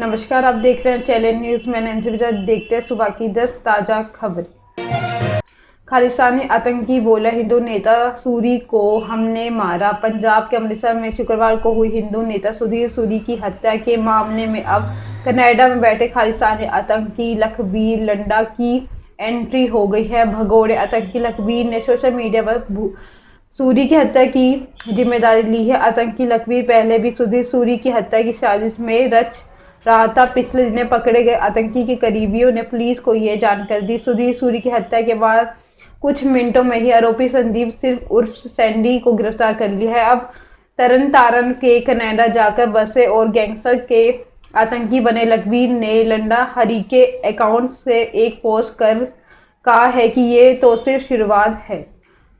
नमस्कार, आप देख रहे हैं चैलेंज न्यूज। मैं नैन्सी बजाज। देखते हैं सुबह की 10 ताजा खबर। खालिस्तानी आतंकी बोला, हिंदू नेता सूरी को हमने मारा। पंजाब के अमृतसर में शुक्रवार को हुई हिंदू नेता सुधीर सूरी की हत्या के मामले में अब कनाडा में बैठे खालिस्तानी आतंकी लखबीर लंडा की एंट्री हो गई है। भगोड़े आतंकी लखबीर ने सोशल मीडिया पर सूरी की हत्या की जिम्मेदारी ली है। आतंकी लखबीर पहले भी सुधीर सूरी की हत्या की साजिश में रच रहा था। पिछले दिनों पकड़े गए आतंकी के करीबियों ने पुलिस को यह जानकारी दी। सुधीर सूरी की हत्या के बाद कुछ मिनटों में ही आरोपी संदीप सिर्फ उर्फ सैंडी को गिरफ्तार कर लिया है। अब तरन तारण के कनाडा जाकर बसे और गैंगस्टर के आतंकी बने लखबीर ने लंडा हरी के अकाउंट से एक पोस्ट कर कहा है कि ये तो सिर्फ शुरुआत है।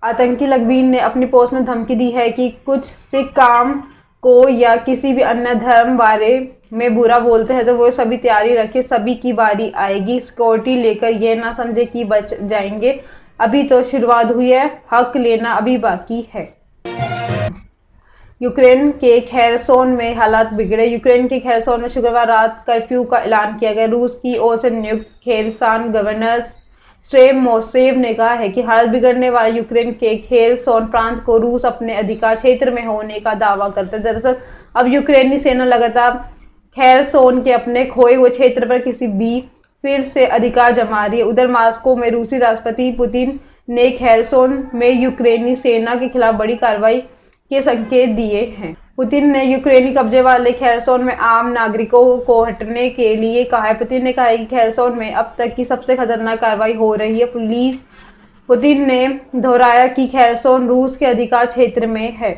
आतंकी लखबीर ने अपनी पोस्ट में धमकी दी है कि कुछ सिख काम को या किसी भी अन्य धर्म बारे में बुरा बोलते हैं तो वो सभी तैयारी रखे, सभी की बारी आएगी। सिक्योरिटी लेकर ये ना समझे कि बच जाएंगे, अभी तो शुरुआत हुई है, हक लेना अभी बाकी है। यूक्रेन के खेरसोन में हालात बिगड़े। यूक्रेन के खेरसोन में शुक्रवार रात कर्फ्यू का ऐलान किया गया। रूस की ओर से नियुक्त खेरसान गवर्नर स्ट्रेमोसेव ने कहा है कि हालत बिगड़ने वाले यूक्रेन के खेरसोन प्रांत को रूस अपने अधिकार क्षेत्र में होने का दावा करता है। दरअसल अब यूक्रेनी सेना लगातार खेरसोन के अपने खोए हुए क्षेत्र पर किसी भी फिर से अधिकार जमा रही है। उधर मॉस्को में रूसी राष्ट्रपति पुतिन ने खेरसोन में यूक्रेनी सेना के खिलाफ बड़ी कार्रवाई के संकेत दिए हैं। पुतिन ने यूक्रेनी कब्जे वाले खेरसोन में आम नागरिकों को हटने के लिए कहा है। पुतिन ने कहा है कि खेरसोन में अब तक की सबसे खतरनाक कार्रवाई हो रही है। पुतिन ने दोहराया कि खेरसोन रूस के अधिकार क्षेत्र में है।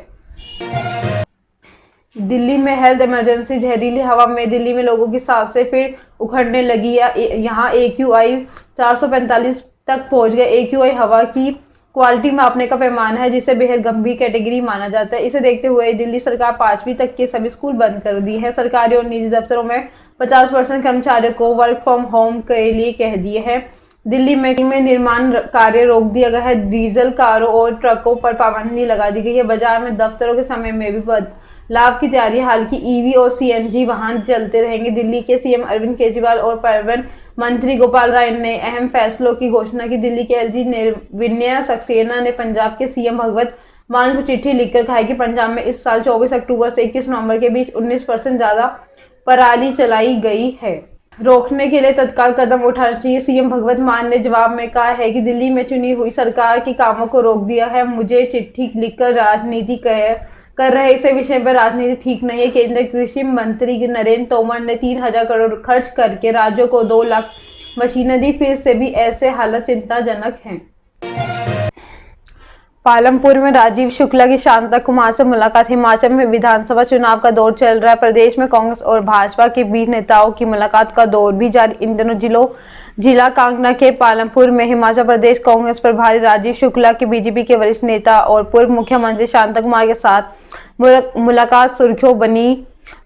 दिल्ली में हेल्थ इमरजेंसी। जहरीली हवा में दिल्ली में लोगों की सांसें फिर उखड़ने लगी। यहाँ AQI 445 तक पहुंच गए। AQI हवा की क्वालिटी मापने का पैमाना है जिसे बेहद गंभीर कैटेगरी माना जाता है। इसे देखते हुए दिल्ली सरकार 5वीं तक के सभी स्कूल बंद कर दिए हैं। सरकारी और निजी दफ्तरों में 50% कर्मचारियों को वर्क फ्रॉम होम के लिए कह दिए हैं। दिल्ली में निर्माण कार्य रोक दिया गया है। डीजल कारों और ट्रकों पर पाबंदी लगा दी गई है। बाजार में दफ्तरों के समय में भी बदलाव की तैयारी। हालांकि EV और CNG वाहन चलते रहेंगे। दिल्ली के CM अरविंद केजरीवाल और परिवहन मंत्री गोपाल राय ने अहम फैसलों की घोषणा की। दिल्ली के LG विनय सक्सेना ने पंजाब के CM भगवंत मान को चिट्ठी लिखकर कहा है कि पंजाब में इस साल 24 अक्टूबर से 21 नवंबर के बीच 19% ज्यादा पराली चलाई गई है। रोकने के लिए तत्काल कदम उठाना चाहिए। CM भगवंत मान ने जवाब में कहा है कि दिल्ली में चुनी हुई सरकार के कामों को रोक दिया है। मुझे चिट्ठी लिखकर राजनीति कर रहे इस विषय पर राजनीति ठीक नहीं है। केंद्रीय कृषि मंत्री नरेंद्र तोमर ने 3000 करोड़ खर्च करके राज्यों को 2 लाख मशीनें दी। फिर से भी ऐसे हालत चिंताजनक हैं। पालमपुर में राजीव शुक्ला की शांता कुमार से मुलाकात। हिमाचल में विधानसभा चुनाव का दौर चल रहा है। प्रदेश में कांग्रेस और भाजपा के बीच नेताओं की मुलाकात का दौर भी जारी। इन दिनों जिला कांगड़ा के पालमपुर में हिमाचल प्रदेश कांग्रेस प्रभारी राजीव शुक्ला की बीजेपी के वरिष्ठ नेता और पूर्व मुख्यमंत्री शांता कुमार के साथ मुलाकात सुर्खियों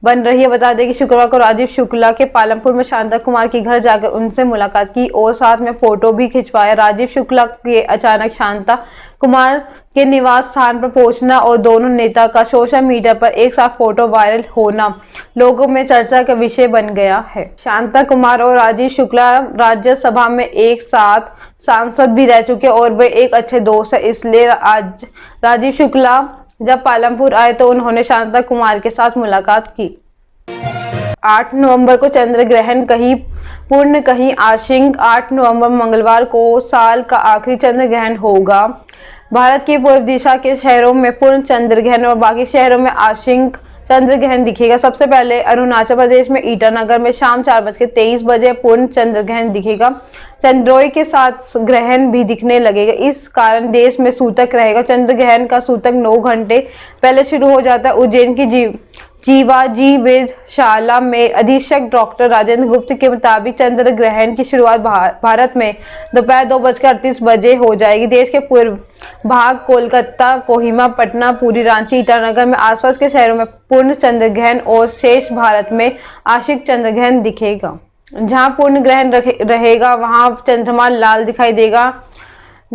बन रही है। बता दें कि शुक्रवार को राजीव शुक्ला के पालमपुर में शांता कुमार के घर जाकर उनसे मुलाकात की और साथ में फोटो भी खिंचवाया। राजीव शुक्ला के अचानक शांता कुमार के निवास स्थान पर पहुंचना और दोनों नेता का सोशल मीडिया पर एक साथ फोटो वायरल होना लोगों में चर्चा का विषय बन गया है। शांता कुमार और राजीव शुक्ला राज्यसभा में एक साथ सांसद भी रह चुके और वे एक अच्छे दोस्त है। इसलिए आज राजीव शुक्ला जब पालमपुर आए तो उन्होंने शांता कुमार के साथ मुलाकात की। 8 नवंबर को चंद्र ग्रहण, कहीं पूर्ण कहीं आंशिक। 8 नवंबर मंगलवार को साल का आखिरी चंद्र ग्रहण होगा। भारत के पूर्व दिशा के शहरों में पूर्ण चंद्र ग्रहण और बाकी शहरों में आंशिक चंद्र ग्रहण दिखेगा। सबसे पहले अरुणाचल प्रदेश में ईटानगर में शाम 4:23 पूर्ण चंद्र ग्रहण दिखेगा। चंद्रोय के साथ ग्रहण भी दिखने लगेगा। इस कारण देश में सूतक रहेगा। चंद्र ग्रहण का सूतक 9 घंटे पहले शुरू हो जाता है। उज्जैन की जीवाजी वेधशाला में अधीक्षक डॉक्टर राजेंद्र गुप्त के मुताबिक चंद्र ग्रहण की शुरुआत भारत में दोपहर 2:38 हो जाएगी। देश के पूर्व भाग कोलकाता, कोहिमा, पटना, पुरी, रांची, ईटानगर में आसपास के शहरों में पूर्ण चंद्र ग्रहण और शेष भारत में आंशिक चंद्र ग्रहण दिखेगा। जहां पूर्ण ग्रहण रहेगा वहां चंद्रमा लाल दिखाई देगा।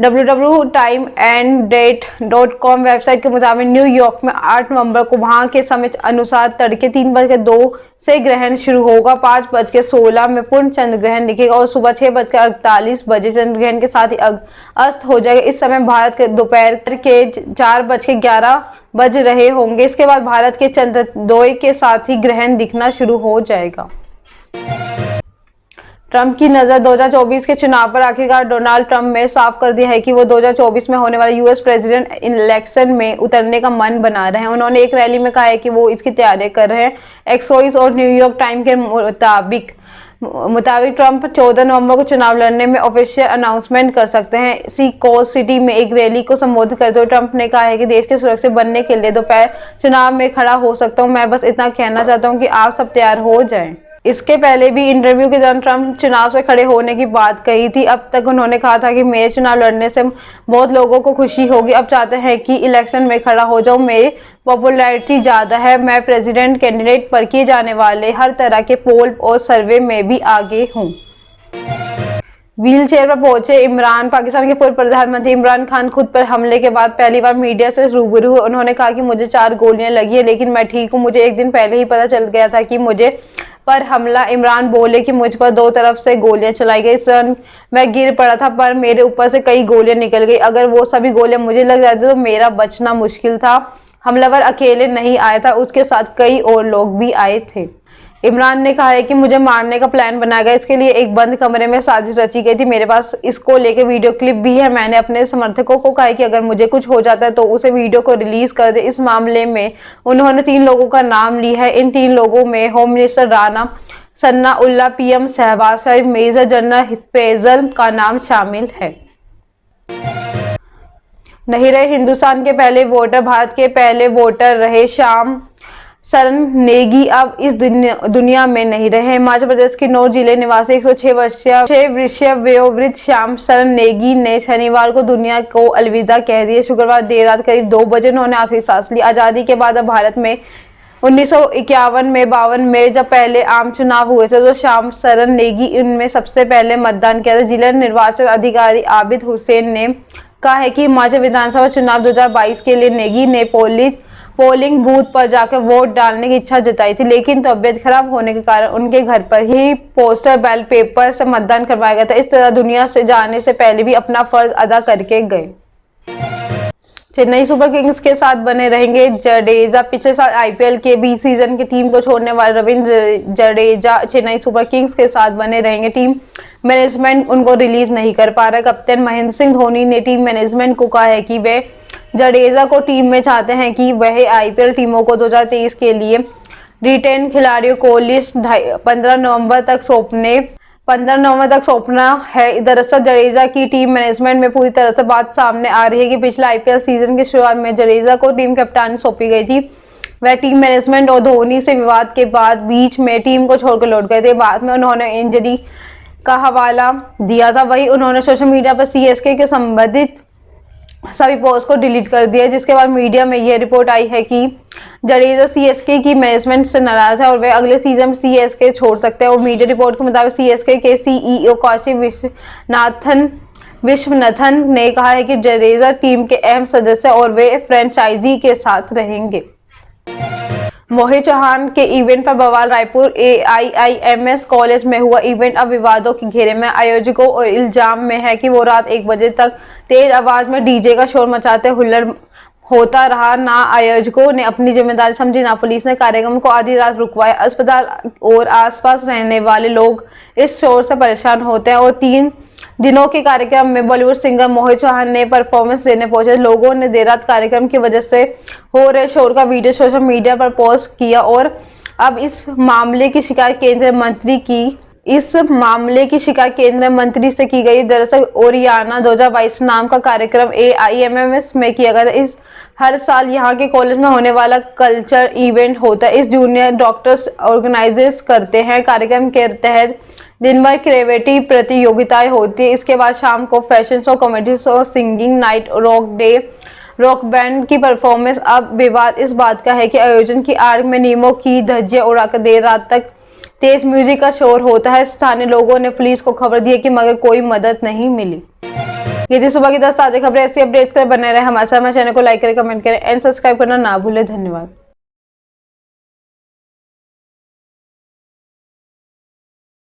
www.timeanddate.com वेबसाइट के मुताबिक न्यूयॉर्क में 8 नवंबर को वहां के समय अनुसार तड़के 3:02 से ग्रहण शुरू होगा। 5:16 में पूर्ण चंद्र ग्रहण दिखेगा और सुबह 6:48 बजे चंद्र ग्रहण के साथ ही अस्त हो जाएगा। इस समय भारत के दोपहर के 4:11 बज रहे होंगे। इसके बाद भारत के चंद्रोदय के साथ ही ग्रहण दिखना शुरू हो जाएगा। ट्रंप की नजर 2024 के चुनाव पर। आखिरकार डोनाल्ड ट्रंप ने साफ कर दिया है कि वो 2024 में होने वाले यूएस प्रेसिडेंट इलेक्शन में उतरने का मन बना रहे हैं। उन्होंने एक रैली में कहा है कि वो इसकी तैयारी कर रहे हैं। एक्सोइस और न्यूयॉर्क टाइम के मुताबिक ट्रंप 14 नवंबर को चुनाव लड़ने में ऑफिशियल अनाउंसमेंट कर सकते हैं। सिकोस सिटी में एक रैली को संबोधित करते हुए ट्रंप ने कहा है कि देश के सुरक्षित बनने के लिए दोपहर चुनाव में खड़ा हो सकता हूं। मैं बस इतना कहना चाहता हूं कि आप सब तैयार हो जाएं। इसके पहले भी इंटरव्यू के दौरान ट्रंप चुनाव से खड़े होने की बात कही थी। अब तक उन्होंने कहा था कि मेरे चुनाव लड़ने से बहुत लोगों को खुशी होगी। अब चाहते हैं कि इलेक्शन में खड़ा हो जाऊं। मेरी पॉपुलैरिटी ज्यादा है। मैं प्रेसिडेंट कैंडिडेट पर किए जाने वाले हर तरह के पोल और सर्वे में भी आगे हूं। व्हील चेयर पर पहुंचे इमरान। पाकिस्तान के पूर्व प्रधानमंत्री इमरान खान खुद पर हमले के बाद पहली बार मीडिया से रूबरू हुए। उन्होंने कहा कि मुझे 4 गोलियां लगी है लेकिन मैं ठीक हूं। मुझे एक दिन पहले ही पता चल गया था कि मुझे पर हमला। इमरान बोले कि मुझ पर 2 तरफ से गोलियां चलाई गई। इस दौरान मैं गिर पड़ा था पर मेरे ऊपर से कई गोलियां निकल गई। अगर वो सभी गोलियां मुझे लग जाती तो मेरा बचना मुश्किल था। हमलावर अकेले नहीं आया था, उसके साथ कई और लोग भी आए थे। इमरान ने कहा है कि मुझे मारने का प्लान बनाया गया। इसके लिए एक बंद कमरे में साजिश रची गई थी। मेरे पास इसको लेके वीडियो क्लिप भी है। मैंने अपने समर्थकों को कहा है कि अगर मुझे कुछ हो जाता है तो उसे वीडियो को रिलीज कर दे। इस मामले में उन्होंने 3 लोगों का नाम लिया है। इन 3 लोगों में home minister Rana Sanaullah, PM Shahbaz Sharif, major general Faisal का नाम शामिल है। नहीं रहे हिंदुस्तान के पहले वोटर। भारत के पहले वोटर रहे श्याम शरण नेगी अब इस दुनिया में नहीं रहे। हिमाचल प्रदेश के 9 जिले निवासी 106 वर्षीय वयोवृद्ध श्याम शरण नेगी ने शनिवार को दुनिया को अलविदा कह दिया। शुक्रवार देर रात करीब 2 बजे उन्होंने आखिरी सांस ली। आजादी के बाद अब भारत में 1951 में 52 में जब पहले आम चुनाव हुए थे तो श्याम शरण नेगी इनमें सबसे पहले मतदान किया था। जिला निर्वाचन अधिकारी आबिद हुसैन ने कहा है कि हिमाचल विधानसभा चुनाव 2022 के लिए नेगी ने पोलिंग बूथ पर जाकर वोट डालने की इच्छा जताई थी लेकिन तबियत खराब होने के कारण उनके घर पर ही पोस्टर बैलेट पेपर से मतदान करवाया गया था। इस तरह दुनिया से जाने से पहले भी अपना फर्ज अदा करके गए। चेन्नई सुपर किंग्स के साथ बने रहेंगे जडेजा। पिछले साल आईपीएल के 20 सीजन की टीम को छोड़ने वाले रविंद्र जडेजा चेन्नई सुपर किंग्स के साथ बने रहेंगे। टीम मैनेजमेंट उनको रिलीज नहीं कर पा रहा। कप्तान महेंद्र सिंह धोनी ने टीम मैनेजमेंट को कहा है कि वे जडेजा को टीम में चाहते हैं कि वह आईपीएल टीमों को 2023 के लिए रिटेन खिलाड़ियों को लिस्ट 15 नवंबर तक सौंपना है। दरअसल जडेजा की टीम मैनेजमेंट में पूरी तरह से बात सामने आ रही है कि पिछले आईपीएल सीजन की शुरुआत में जडेजा को टीम कप्तानी सौंपी गई थी। वह टीम मैनेजमेंट और धोनी से विवाद के बाद बीच में टीम को छोड़कर लौट गए थे। बाद में उन्होंने इंजरी का हवाला दिया था। वहीं उन्होंने सोशल मीडिया पर सीएसके के संबंधित सभी पोस्ट को डिलीट कर दिया, जिसके बाद मीडिया में यह रिपोर्ट आई है कि जडेजा सीएसके की मैनेजमेंट से नाराज है और वे अगले सीजन में सीएसके छोड़ सकते हैं। और मीडिया रिपोर्ट के मुताबिक सीएसके के सीईओ काशी विश्वनाथन ने कहा है कि जडेजा टीम के अहम सदस्य और वे फ्रेंचाइजी के साथ रहेंगे। मोहित चौहान के इवेंट पर बवाल। रायपुर AIIMS कॉलेज में हुआ इवेंट अब विवादों के घेरे में। आयोजकों और इल्जाम में है कि वो रात 1 बजे तक तेज आवाज में डीजे का शोर मचाते हुल्लड़ होता रहा। ना आयोजकों ने अपनी जिम्मेदारी समझी, ना पुलिस ने कार्यक्रम को आधी रात रुकवाया। अस्पताल और आसपास रहने वाले लोग इस शोर से परेशान होते हैं। और 3 दिनों के कार्यक्रम में बॉलीवुड सिंगर मोहित चौहान ने परफॉर्मेंस देने पहुंचे। लोगों ने देर रात कार्यक्रम की वजह से हो रहे शोर का वीडियो सोशल मीडिया पर पोस्ट किया और अब इस मामले की शिकायत केंद्रीय मंत्री से की गई। दरअसल ओरियाना 2022 नाम का कार्यक्रम AIIMS में किया गया था। हर साल यहाँ के कॉलेज में होने वाला कल्चर इवेंट होता है। इस जूनियर डॉक्टर्स ऑर्गेनाइज करते हैं। कार्यक्रम के तहत दिन भर क्रिएटिव प्रतियोगिताएं होती है। इसके बाद शाम को fashion show, comedy show, singing night, rock band की परफॉर्मेंस। अब विवाद इस बात का है कि आयोजन की आड़ में नियमों की धज्जियां उड़ाकर देर रात तक तेज म्यूजिक का शोर होता है। स्थानीय लोगों ने पुलिस को खबर दी है कि मगर कोई मदद नहीं मिली। ये थी सुबह की 10 ताज़ा खबरें। ऐसी अपडेट्स के लिए बने रहे हमारे साथ। हमारे चैनल को लाइक करें, कमेंट करें एंड सब्सक्राइब करना ना भूलें। धन्यवाद।